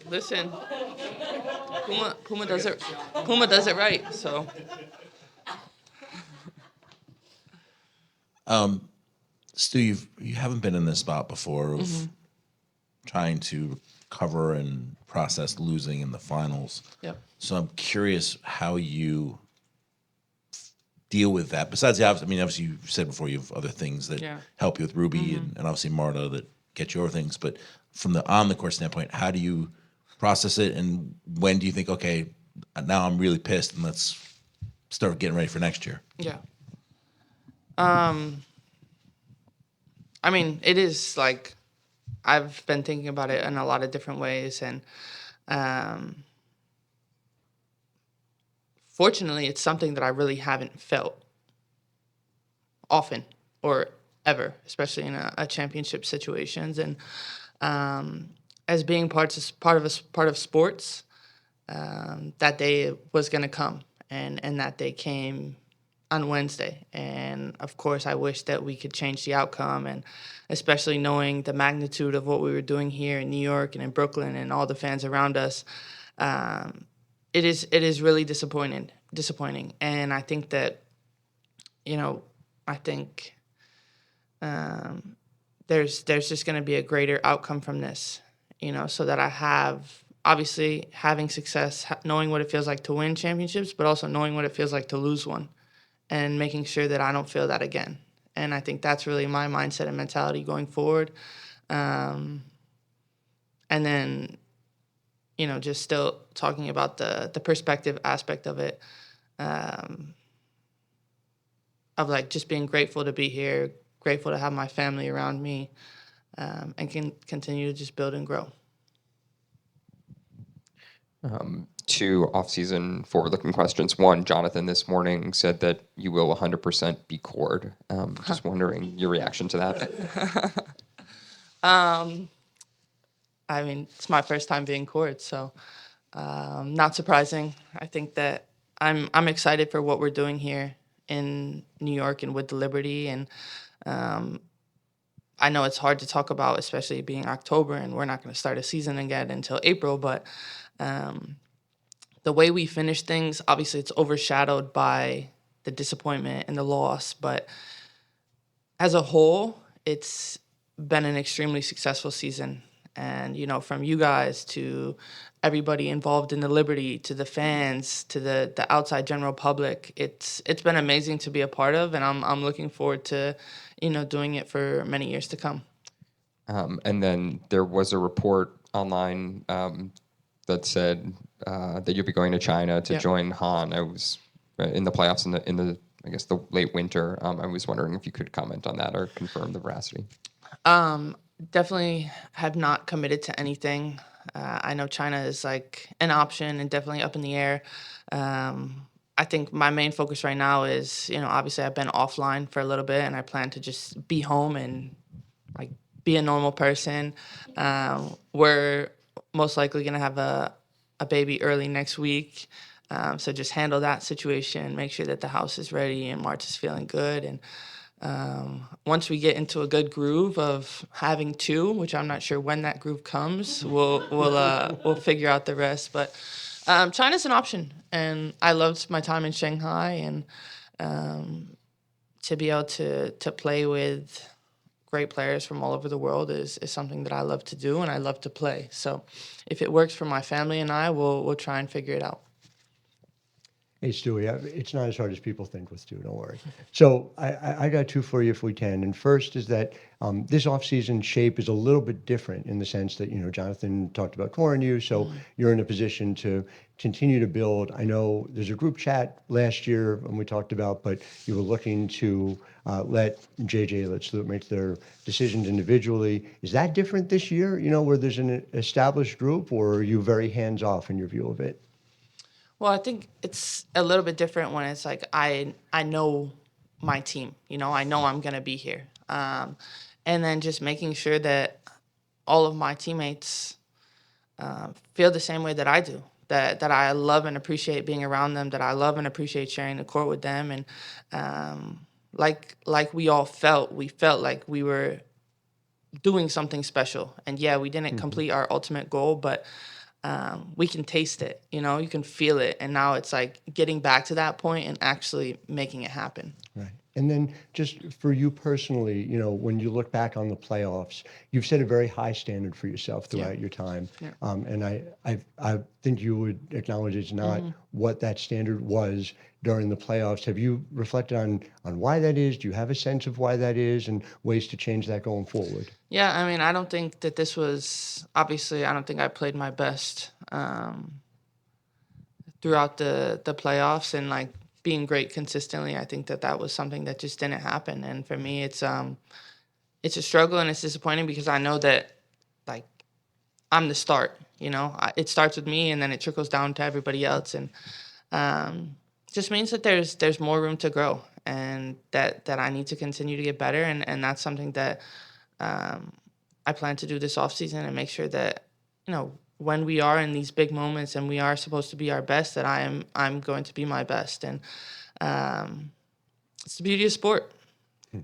Listen, Puma does it. Puma does it right. So Stu, you haven't been in this spot before of trying to cover and process losing in the finals. yep. So I'm curious how you deal with that. Besides the obvious, I mean, obviously you said before you have other things that Yeah. help you with Ruby and obviously Marta that get you over things. But from the on the court standpoint, how do you process it, and when do you think, okay, now I'm really pissed and let's start getting ready for next year? Yeah. I mean, it is like I've been thinking about it in a lot of different ways, and fortunately, it's something that I really haven't felt often or ever, especially in a championship situations. And as being part of sports, that day was going to come, and that day came on Wednesday. And of course, I wish that we could change the outcome, and especially knowing the magnitude of what we were doing here in New York and in Brooklyn and all the fans around us. It is really disappointing. And I think that, I think there's just going to be a greater outcome from this, so that I have obviously having success, knowing what it feels like to win championships, but also knowing what it feels like to lose one, and making sure that I don't feel that again. And I think that's really my mindset and mentality going forward. And then, just still talking about the perspective aspect of it, of like just being grateful to be here, grateful to have my family around me, and can continue to just build and grow. Two off-season forward-looking questions. One, Jonathan this morning said that you will 100% be cored. Just wondering your reaction to that. I mean, it's my first time being court, so not surprising. I think that I'm excited for what we're doing here in New York and with the Liberty, and I know it's hard to talk about, especially being October, and we're not going to start a season again until April, but the way we finish things, obviously it's overshadowed by the disappointment and the loss, but as a whole, it's been an extremely successful season. And, from you guys to everybody involved in the Liberty, to the fans, to the outside general public, it's been amazing to be a part of, and I'm looking forward to, doing it for many years to come. And then there was a report online that said that you'll be going to China to join Han. I was in the playoffs in the I guess the late winter. I was wondering if you could comment on that or confirm the veracity. Definitely have not committed to anything. I know China is like an option and definitely up in the air. I think my main focus right now is, obviously I've been offline for a little bit, and I plan to just be home and like be a normal person. We're most likely going to have a baby early next week. So just handle that situation, make sure that the house is ready and March is feeling good. And once we get into a good groove of having two, which I'm not sure when that groove comes, we'll figure out the rest. But China's an option, and I loved my time in Shanghai, and to be able to play with great players from all over the world is something that I love to do, and I love to play. So if it works for my family and I, we'll try and figure it out. Hey, Stewie, it's not as hard as people think with Stu, don't worry. So I got two for you if we can. And first is that this offseason shape is a little bit different in the sense that, Jonathan talked about touring you, so you're in a position to continue to build. I know there's a group chat last year when we talked about, but you were looking to let Stewart make their decisions individually. Is that different this year, where there's an established group, or are you very hands-off in your view of it? Well, I think it's a little bit different when it's like I know my team, I know I'm going to be here. And then just making sure that all of my teammates feel the same way that I do, that I love and appreciate being around them, that I love and appreciate sharing the court with them. And like we all felt, we felt like we were doing something special. And yeah, we didn't complete our ultimate goal, but we can taste it, you can feel it. And now it's like getting back to that point and actually making it happen. Right. And then just for you personally, when you look back on the playoffs, you've set a very high standard for yourself throughout your time. Yeah. And I think you would acknowledge it's not what that standard was during the playoffs. Have you reflected on why that is? Do you have a sense of why that is and ways to change that going forward? Yeah, I mean, I don't think that this was, obviously, I don't think I played my best throughout the playoffs and like being great consistently. I think that was something that just didn't happen. And for me, it's a struggle and it's disappointing because I know that like I'm the start, it starts with me and then it trickles down to everybody else. And just means that there's more room to grow and that I need to continue to get better. And that's something that I plan to do this offseason and make sure that, when we are in these big moments and we are supposed to be our best, that I'm going to be my best. And it's the beauty of sport.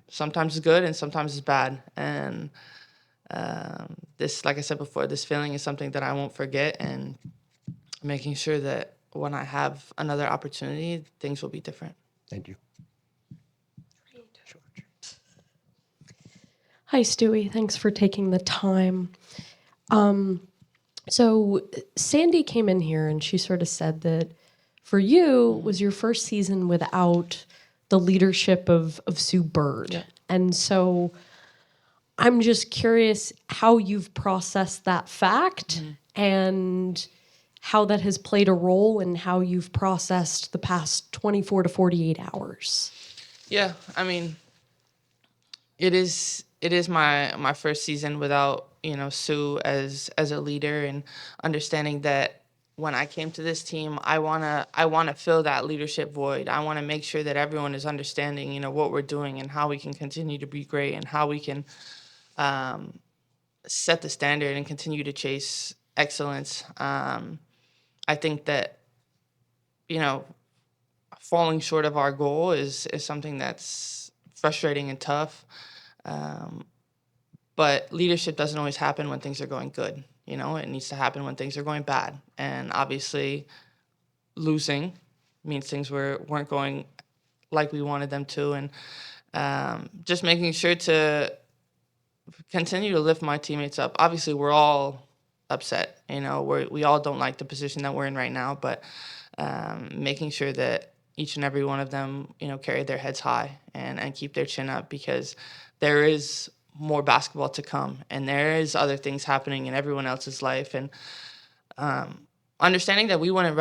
Sometimes it's good and sometimes it's bad. And this, like I said before, this feeling is something that I won't forget, and making sure that when I have another opportunity, things will be different. Thank you. Hi, Stewie. Thanks for taking the time. So Sandy came in here and she sort of said that for you was your first season without the leadership of Sue Bird. Yeah. And so I'm just curious how you've processed that fact and how that has played a role in how you've processed the past 24 to 48 hours. Yeah, I mean, it is my first season without, Sue as a leader, and understanding that when I came to this team, I wanna fill that leadership void. I wanna make sure that everyone is understanding, what we're doing and how we can continue to be great and how we can set the standard and continue to chase excellence. I think that, falling short of our goal is something that's frustrating and tough. But leadership doesn't always happen when things are going good. It needs to happen when things are going bad. And obviously, losing means things weren't going like we wanted them to. And just making sure to continue to lift my teammates up. Obviously, we're all upset. We all don't like the position that we're in right now. But making sure that each and every one of them, carry their heads high and keep their chin up, because there is more basketball to come and there is other things happening in everyone else's life. And understanding that we wouldn't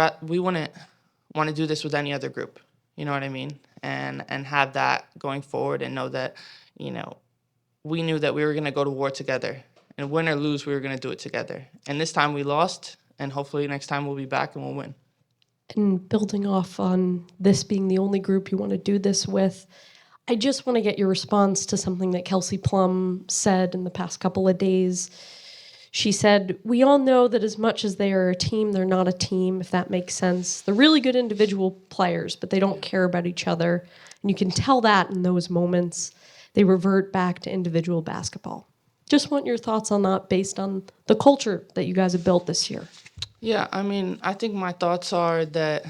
want to do this with any other group, you know what I mean? And have that going forward and know that, we knew that we were going to go to war together, and win or lose, we were going to do it together. And this time we lost, and hopefully next time we'll be back and we'll win. And building off on this being the only group you want to do this with, I just want to get your response to something that Kelsey Plum said in the past couple of days. She said, "We all know that as much as they are a team, they're not a team, if that makes sense. They're really good individual players, but they don't care about each other. And you can tell that in those moments. They revert back to individual basketball." Just want your thoughts on that based on the culture that you guys have built this year. Yeah, I mean, I think my thoughts are that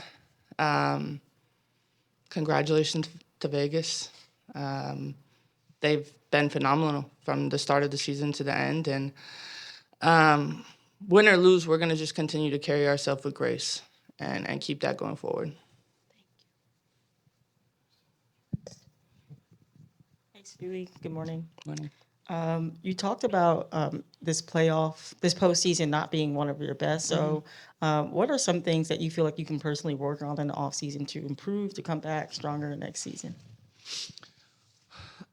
congratulations to Vegas. They've been phenomenal from the start of the season to the end. And win or lose, we're going to just continue to carry ourselves with grace and keep that going forward. Hey, Stewie. Good morning. Morning. You talked about this postseason not being one of your best. So what are some things that you feel like you can personally work on in the offseason to improve, to come back stronger next season?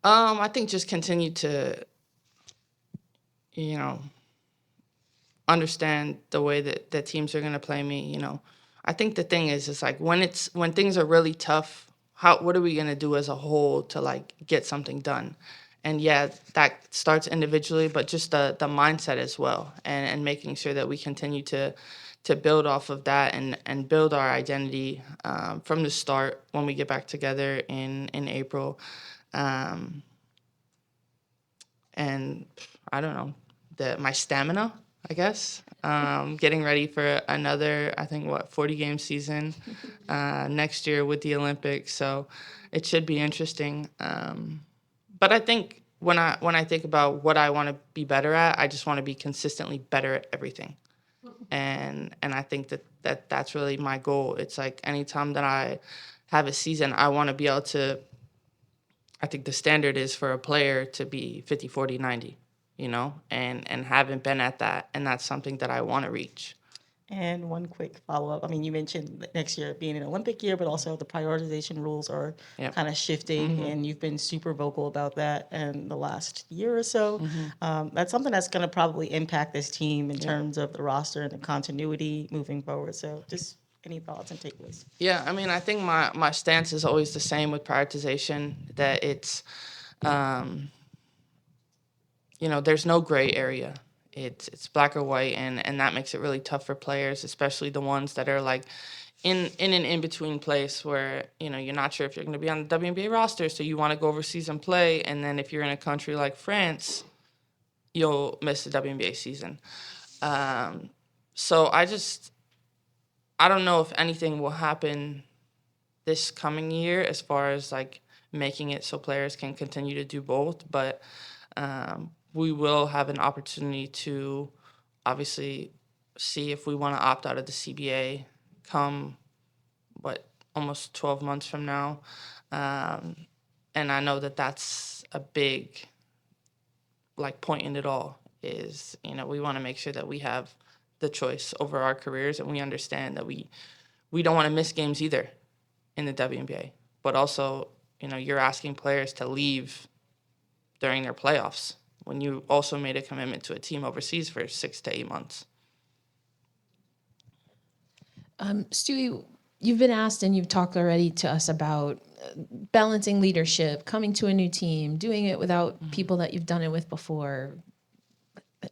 I think just continue to, understand the way that teams are going to play me. I think the thing is like when things are really tough, what are we going to do as a whole to like get something done? And yeah, that starts individually, but just the mindset as well, and making sure that we continue to to build off of that and build our identity from the start when we get back together in April. And I don't know, my stamina, I guess. Getting ready for another, I think, 40-game season next year with the Olympics. So it should be interesting. But I think when I think about what I want to be better at, I just want to be consistently better at everything. And I think that's really my goal. It's like anytime that I have a season, I want to be able to, I think the standard is for a player to be 50, 40, 90, and haven't been at that. And that's something that I want to reach. And one quick follow-up. I mean, you mentioned next year being an Olympic year, but also the prioritization rules are Yep. kind of shifting, and you've been super vocal about that in the last year or so. That's something that's going to probably impact this team in terms of the roster and the continuity moving forward. So just any thoughts and takeaways? Yeah, I mean, I think my stance is always the same with prioritization, that it's, there's no gray area. It's black or white, and that makes it really tough for players, especially the ones that are like in an in-between place where, you're not sure if you're going to be on the WNBA roster, so you want to go overseas and play, and then if you're in a country like France, you'll miss the WNBA season. So I don't know if anything will happen this coming year as far as like making it so players can continue to do both, but we will have an opportunity to obviously see if we want to opt out of the CBA come almost 12 months from now. And I know that that's a big point in it all is, we want to make sure that we have the choice over our careers, and we understand that we don't want to miss games either in the WNBA. But also, you're asking players to leave during their playoffs when you also made a commitment to a team overseas for 6 to 8 months. Stewie, you've been asked and you've talked already to us about balancing leadership, coming to a new team, doing it without people that you've done it with before,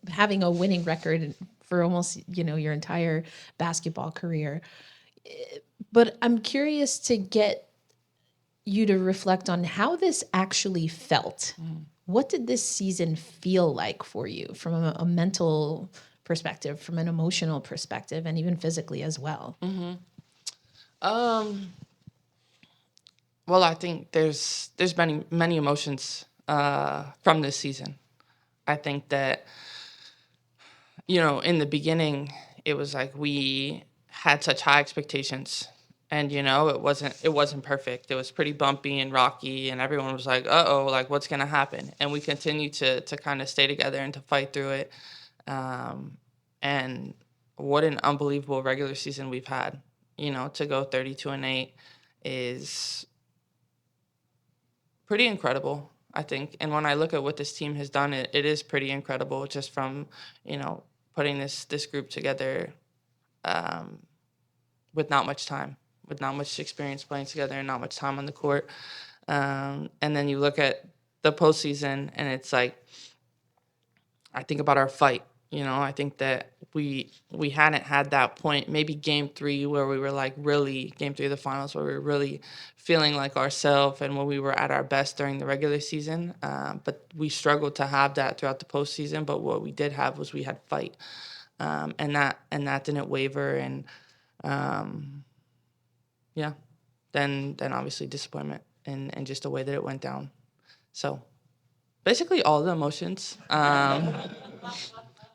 having a winning record for almost, your entire basketball career. But I'm curious to get you to reflect on how this actually felt. What did this season feel like for you from a mental perspective, from an emotional perspective, and even physically as well? Well, I think there's many emotions from this season. I think that, in the beginning, it was like we had such high expectations, and it wasn't perfect. It was pretty bumpy and rocky, and everyone was like, "Uh-oh, like what's gonna happen?" And we continued to kind of stay together and to fight through it. And what an unbelievable regular season we've had. To go 32-8 is pretty incredible, I think. And when I look at what this team has done, it is pretty incredible, just from, putting this group together with not much time, with not much experience playing together and not much time on the court. And then you look at the postseason, and it's like, I think about our fight. I think that we hadn't had that point, maybe game 3 where we were like really, game 3 of the finals, where we were really feeling like ourselves and when we were at our best during the regular season. But we struggled to have that throughout the postseason. But what we did have was we had fight. And that didn't waver. And then obviously disappointment and just the way that it went down. So basically all the emotions.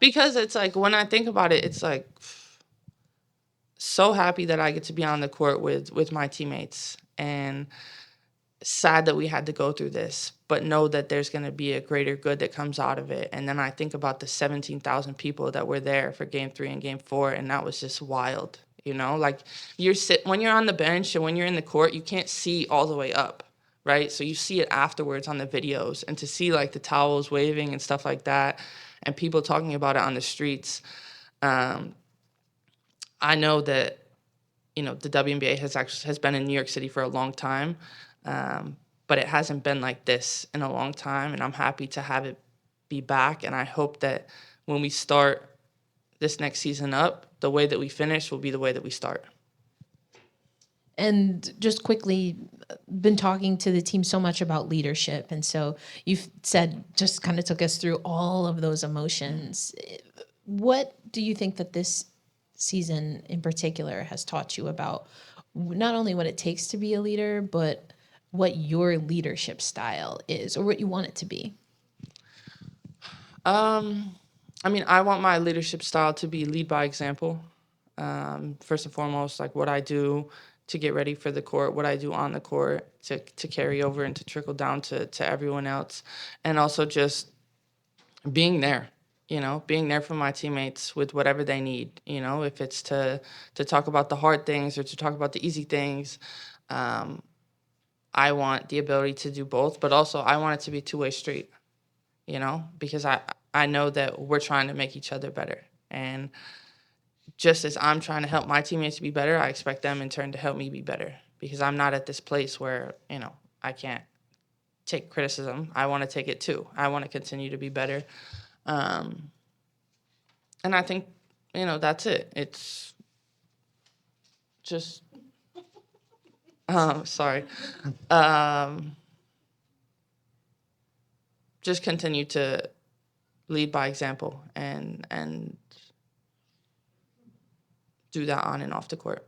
Because it's like, when I think about it, it's like so happy that I get to be on the court with my teammates, and sad that we had to go through this, but know that there's going to be a greater good that comes out of it. And then I think about the 17,000 people that were there for game 3 and game 4, and that was just wild. Like when you're on the bench and when you're in the court, you can't see all the way up, right? So you see it afterwards on the videos, and to see like the towels waving and stuff like that, and people talking about it on the streets. I know that, the WNBA has been in New York City for a long time, but it hasn't been like this in a long time, and I'm happy to have it be back. And I hope that when we start this next season up, the way that we finish will be the way that we start. And just quickly, been talking to the team so much about leadership. And so you've said, just kind of took us through all of those emotions. What do you think that this season in particular has taught you about not only what it takes to be a leader, but what your leadership style is or what you want it to be? I mean, I want my leadership style to be lead by example. First and foremost, like what I do to get ready for the court, what I do on the court to carry over and to trickle down to everyone else. And also just being there, being there for my teammates with whatever they need, if it's to talk about the hard things or to talk about the easy things. I want the ability to do both, but also I want it to be two-way street, because I know that we're trying to make each other better. And just as I'm trying to help my teammates be better, I expect them in turn to help me be better, because I'm not at this place where, I can't take criticism. I want to take it too. I want to continue to be better. And I think, that's it. It's just, sorry. Just continue to lead by example and do that on and off the court.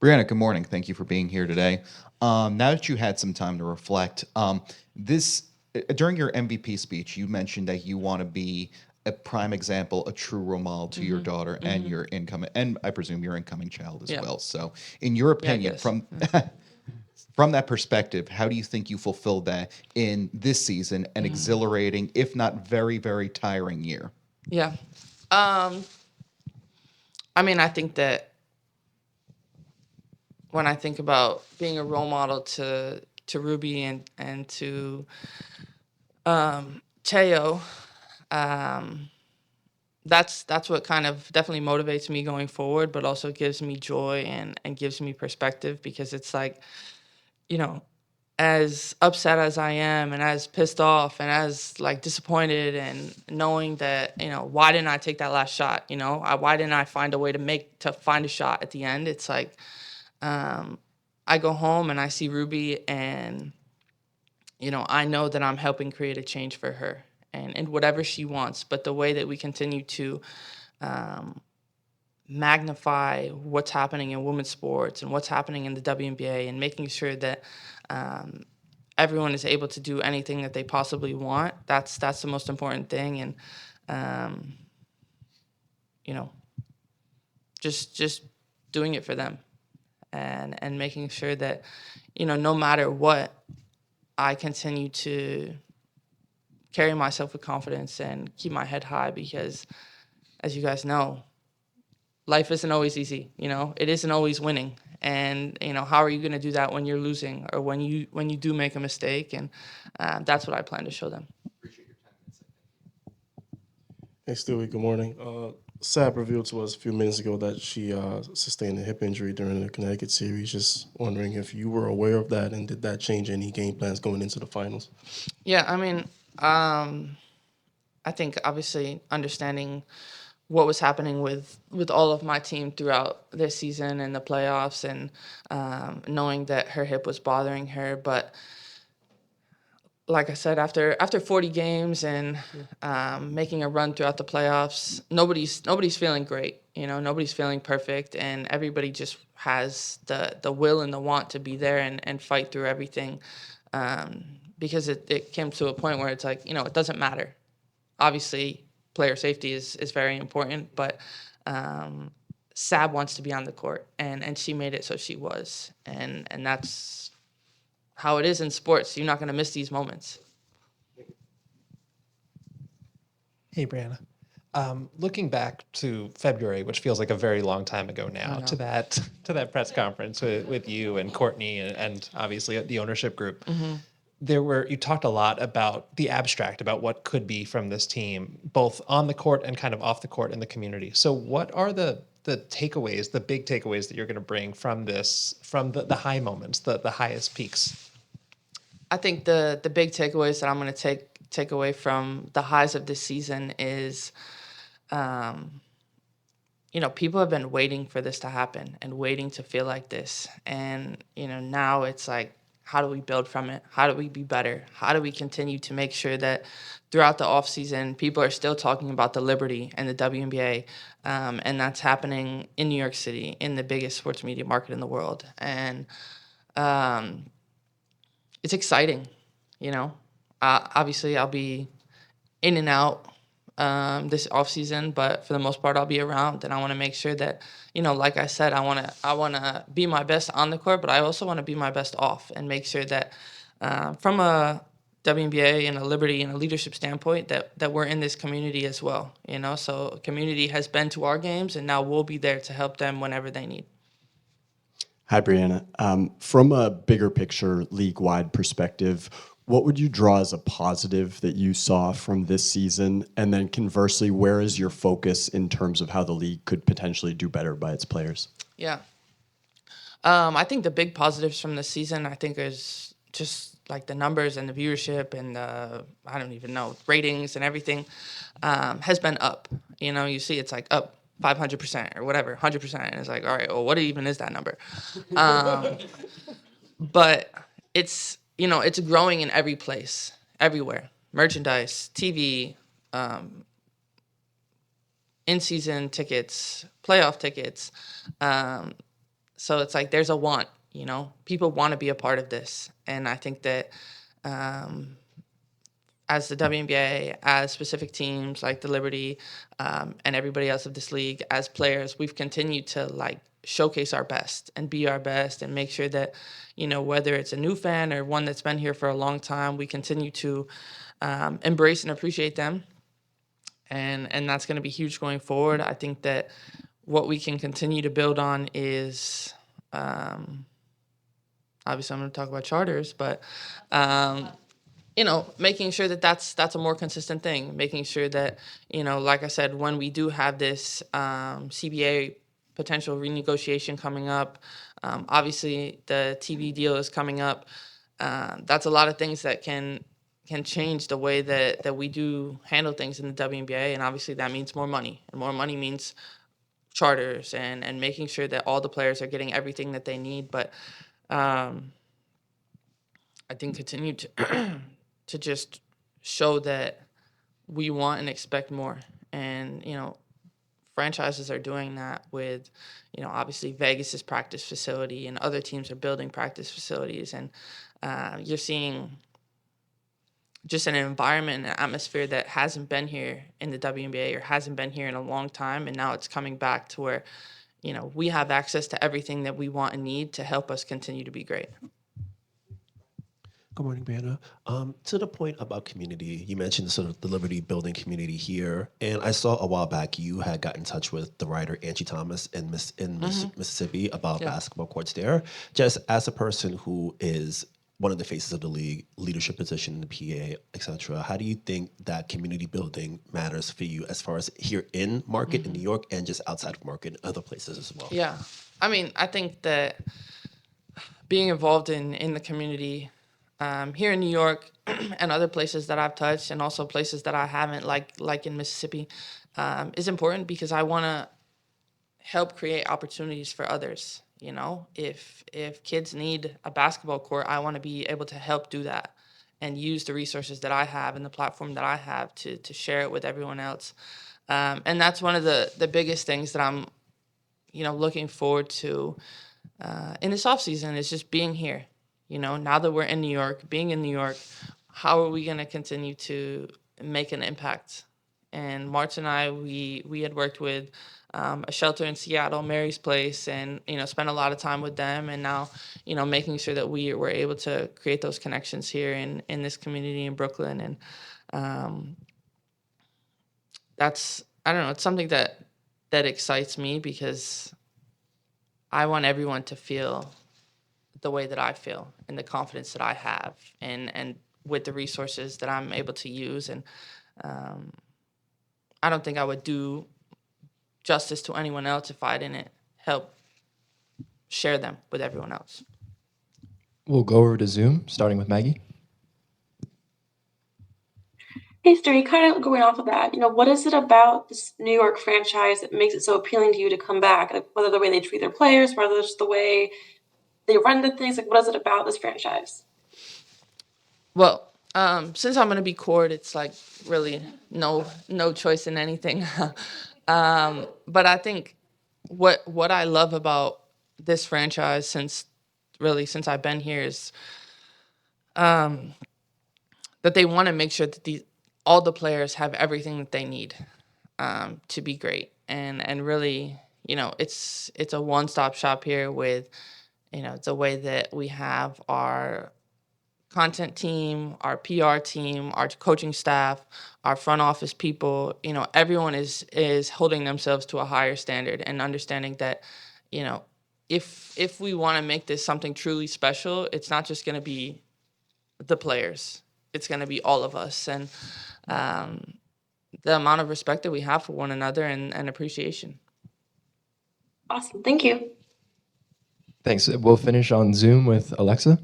Breanna, good morning. Thank you for being here today. Now that you had some time to reflect, during your MVP speech, you mentioned that you want to be a prime example, a true role model to your daughter and your incoming, and I presume your incoming child as well. So, in your opinion, from that perspective, how do you think you fulfilled that in this season, an exhilarating, if not very, very tiring year? Yeah. I mean, I think that when I think about being a role model to Ruby and to Teo, that's what kind of definitely motivates me going forward, but also gives me joy and gives me perspective, because it's like, as upset as I am and as pissed off and as like disappointed, and knowing that, why didn't I take that last shot? Why didn't I find a way to find a shot at the end? It's like, I go home and I see Ruby, and, I know that I'm helping create a change for her and whatever she wants. But the way that we continue to magnify what's happening in women's sports and what's happening in the WNBA, and making sure that everyone is able to do anything that they possibly want, that's the most important thing. And, just doing it for them. And making sure that, no matter what, I continue to carry myself with confidence and keep my head high, because, as you guys know, life isn't always easy. It isn't always winning. And, how are you going to do that when you're losing, or when you do make a mistake? And that's what I plan to show them. Hey, Stewie, good morning. Sab revealed to us a few minutes ago that she sustained a hip injury during the Connecticut series. Just wondering if you were aware of that, and did that change any game plans going into the finals? Yeah, I mean, I think obviously understanding what was happening with all of my team throughout this season and the playoffs, and knowing that her hip was bothering her. But like I said, after 40 games and making a run throughout the playoffs, nobody's feeling great. Nobody's feeling perfect, and everybody just has the will and the want to be there and fight through everything, because it came to a point where it's like, it doesn't matter. Obviously, player safety is very important, but Sab wants to be on the court, and she made it so she was, and that's how it is in sports. You're not going to miss these moments. Hey, Breanna. Looking back to February, which feels like a very long time ago now, to that press conference with you and Courtney and obviously the ownership group, you talked a lot about the abstract, about what could be from this team, both on the court and kind of off the court in the community. So what are the takeaways, the big takeaways that you're going to bring from this, from the high moments, the highest peaks? I think the big takeaways that I'm going to take away from the highs of this season is people have been waiting for this to happen and waiting to feel like this. And, now it's like, how do we build from it? How do we be better? How do we continue to make sure that throughout the offseason, people are still talking about the Liberty and the WNBA, and that's happening in New York City, in the biggest sports media market in the world. And it's exciting, Obviously, I'll be in and out this off season, but for the most part, I'll be around, and I want to make sure that, like I said, I want to be my best on the court, but I also want to be my best off and make sure that from a WNBA and a Liberty and a leadership standpoint that we're in this community as well. So community has been to our games, and now we'll be there to help them whenever they need. Hi, Breanna. From a bigger picture, league-wide perspective, what would you draw as a positive that you saw from this season? And then conversely, where is your focus in terms of how the league could potentially do better by its players? Yeah. I think the big positives from this season, I think, is just like the numbers and the viewership and I don't even know, ratings and everything has been up. You see it's like up 500% or whatever, 100%. And it's like, all right, well, what even is that number? But it's growing in every place, everywhere. Merchandise, TV, in-season tickets, playoff tickets. So it's like there's a want, People want to be a part of this. And I think that as the WNBA, as specific teams like the Liberty and everybody else of this league, as players, we've continued to showcase our best and be our best and make sure that, whether it's a new fan or one that's been here for a long time, we continue to embrace and appreciate them. And that's going to be huge going forward. I think that what we can continue to build on is, obviously I'm going to talk about charters, but, making sure that that's a more consistent thing, making sure that, like I said, when we do have this CBA potential renegotiation coming up, obviously the TV deal is coming up. That's a lot of things that can change the way that we do handle things in the WNBA, and obviously that means more money, and more money means charters and making sure that all the players are getting everything that they need. But I think continue to just show that we want and expect more, and franchises are doing that with obviously Vegas's practice facility, and other teams are building practice facilities, and you're seeing just an environment and an atmosphere that hasn't been here in the WNBA or hasn't been here in a long time. And now it's coming back to where, we have access to everything that we want and need to help us continue to be great. Good morning, Breanna. To the point about community, you mentioned sort of the Liberty building community here, and I saw a while back you had got in touch with the writer Angie Thomas in Mississippi about basketball courts there. Just as a person who is one of the faces of the league, leadership position in the PA, et cetera, how do you think that community building matters for you as far as here in market in New York and just outside of market in other places as well? Yeah. I think that being involved in the community here in New York and other places that I've touched, and also places that I haven't, like in Mississippi, is important because I want to help create opportunities for others. If kids need a basketball court, I want to be able to help do that and use the resources that I have and the platform that I have to share it with everyone else. And that's one of the biggest things that I'm, looking forward to in this off season is just being here. Now that we're in New York, being in New York, how are we going to continue to make an impact? And March and I, we had worked with a shelter in Seattle, Mary's Place, and spent a lot of time with them. And now, making sure that we were able to create those connections here in this community in Brooklyn. And that's, I don't know, it's something that excites me because I want everyone to feel the way that I feel and the confidence that I have, and with the resources that I'm able to use. And I don't think I would do justice to anyone else if I didn't help share them with everyone else. We'll go over to Zoom, starting with Maggie. Hey, Stewie, kind of going off of that, what is it about this New York franchise that makes it so appealing to you to come back? Like, whether the way they treat their players, whether it's the way they run the things, like, what is it about this franchise? Well, since I'm gonna be court, it's like really no choice in anything. But I think what I love about this franchise since I've been here is that they want to make sure that all the players have everything that they need to be great, and really, it's a one-stop shop here with the way that we have our content team, our PR team, our coaching staff, our front office people. Everyone is holding themselves to a higher standard and understanding that, if we want to make this something truly special, it's not just going to be the players. It's going to be all of us, and the amount of respect that we have for one another and appreciation. Awesome. Thank you. Thanks. We'll finish on Zoom with Alexa.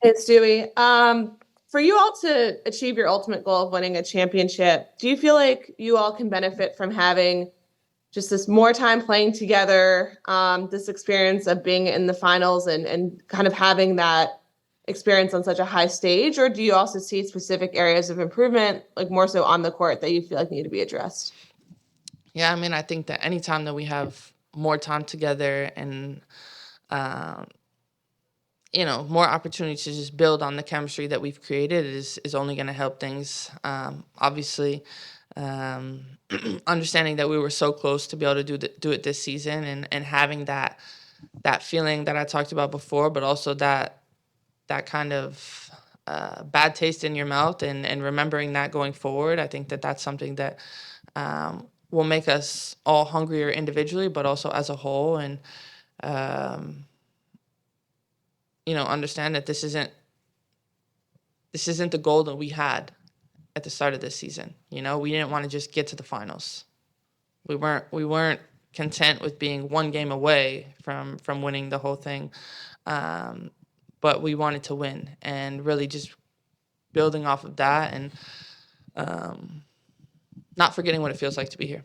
Hey, Stewie. For you all to achieve your ultimate goal of winning a championship, do you feel like you all can benefit from having just this more time playing together, this experience of being in the finals and kind of having that experience on such a high stage? Or do you also see specific areas of improvement, like more so on the court, that you feel like need to be addressed? Yeah, I mean, I think that anytime that we have more time together and more opportunities to just build on the chemistry that we've created is only going to help things. Obviously, understanding that we were so close to be able to do it this season, and having that feeling that I talked about before, but also that kind of bad taste in your mouth, and remembering that going forward. I think that that's something that will make us all hungrier individually, but also as a whole, and understand that this isn't the goal that we had at the start of this season. We didn't want to just get to the finals. We weren't content with being one game away from winning the whole thing. But we wanted to win, and really just building off of that, and not forgetting what it feels like to be here.